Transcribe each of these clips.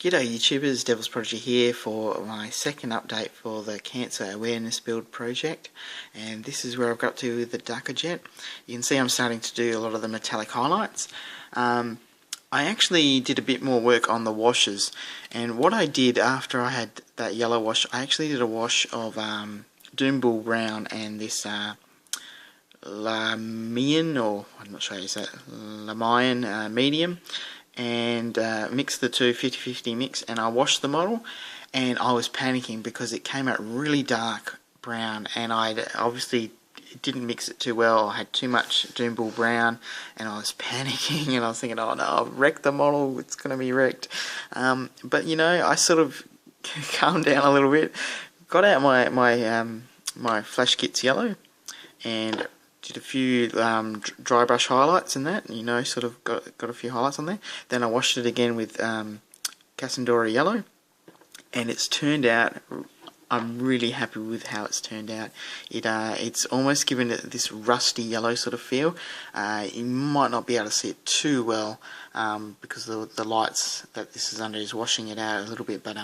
G'day YouTubers, Devil's Prodigy here for my second update for the Cancer Awareness Build project, and this is where I've got up to with the Dakka-Jet. You can see I'm starting to do a lot of the metallic highlights. I actually did a bit more work on the washes, and what I did after I had that yellow wash, I actually did a wash of Doombull Brown and this Lamian, or I'm not sure how you say it, Lamian medium, and mixed the two 50-50 mix, and I washed the model, and I was panicking because it came out really dark brown, and I obviously didn't mix it too well. I had too much Doombull Brown, and I was panicking, and I was thinking, oh no, I've wrecked the model, it's going to be wrecked. But you know, I sort of calmed down a little bit, got out my Flash Kits yellow, and did a few dry brush highlights in that, you know, sort of got a few highlights on there. Then I washed it again with Casandora yellow, and it's turned out, I'm really happy with how it's turned out. It's almost given it this rusty yellow sort of feel. You might not be able to see it too well because the lights that this is under is washing it out a little bit, but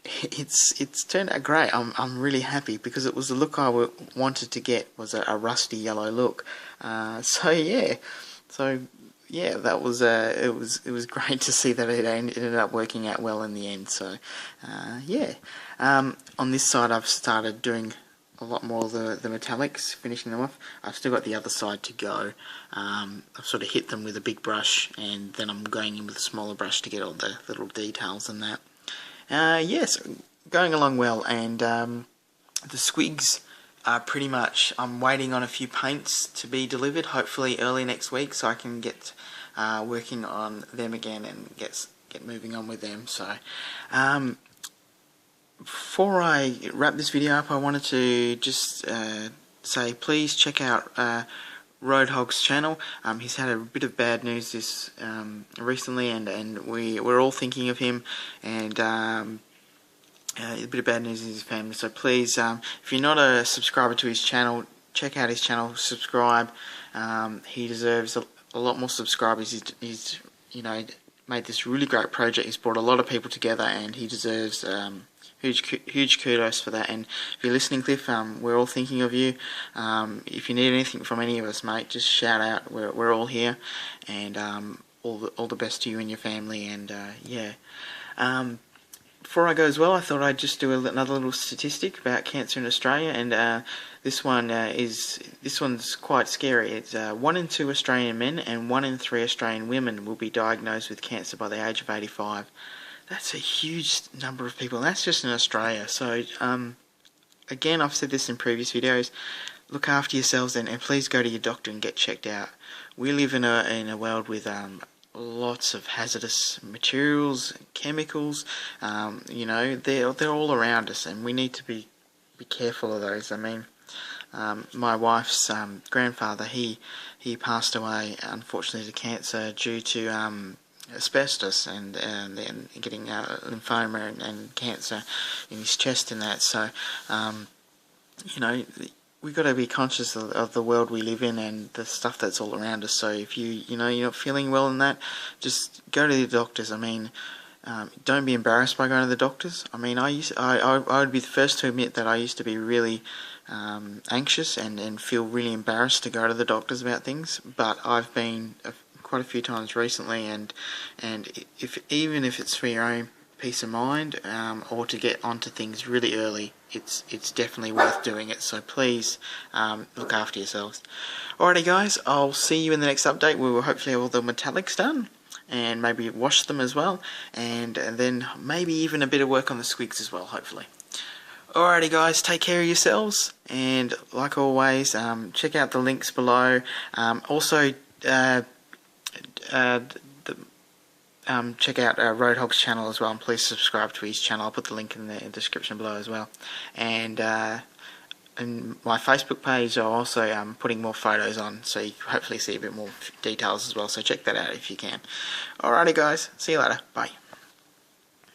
it's turned out great. I'm really happy because it was the look I wanted to get, was a rusty yellow look. So yeah, that was it was great to see that it ended up working out well in the end. So yeah, on this side I've started doing a lot more of the metallics, finishing them off. I've still got the other side to go. I've sort of hit them with a big brush, and then I'm going in with a smaller brush to get all the little details and that. Yes, going along well, and the squigs are pretty much, I'm waiting on a few paints to be delivered, hopefully early next week, so I can get working on them again and get moving on with them. So before I wrap this video up, I wanted to just say please check out Roadhog's channel. He's had a bit of bad news this recently, and we're all thinking of him, and a bit of bad news in his family. So please, if you're not a subscriber to his channel, check out his channel, subscribe. He deserves a lot more subscribers. He's you know, made this really great project. He's brought a lot of people together, and he deserves huge kudos for that. And if you're listening, Cliff, we're all thinking of you. If you need anything from any of us, mate, just shout out. We're all here, and all the best to you and your family. And yeah. Before I go as well, I thought I'd just do another little statistic about cancer in Australia, and this one's quite scary. It's 1 in 2 Australian men and 1 in 3 Australian women will be diagnosed with cancer by the age of 85. That's a huge number of people, and that's just in Australia. So again, I've said this in previous videos, look after yourselves, and please go to your doctor and get checked out. We live in a world with lots of hazardous materials, chemicals, you know, they're all around us, and we need to be careful of those. I mean, my wife's grandfather, he passed away unfortunately to cancer due to asbestos, and then getting lymphoma and cancer in his chest and that. So you know, we've got to be conscious of the world we live in and the stuff that's all around us. So if you know, you're not feeling well in that, just go to the doctors. I mean, don't be embarrassed by going to the doctors. I mean, I would be the first to admit that I used to be really anxious and feel really embarrassed to go to the doctors about things, but I've been quite a few times recently, and even if it's for your own peace of mind, or to get onto things really early, it's definitely worth doing it. So please look after yourselves. Alrighty guys, I'll see you in the next update. We will hopefully have all the metallics done, and maybe wash them as well, and then maybe even a bit of work on the squigs as well, hopefully. Alrighty guys, take care of yourselves, and like always, check out the links below. Also check out Roadhog's channel as well, and please subscribe to his channel. I'll put the link in the description below as well. And my Facebook page, I'm also putting more photos on, so you hopefully see a bit more details as well, so check that out if you can. Alrighty guys, see you later, bye.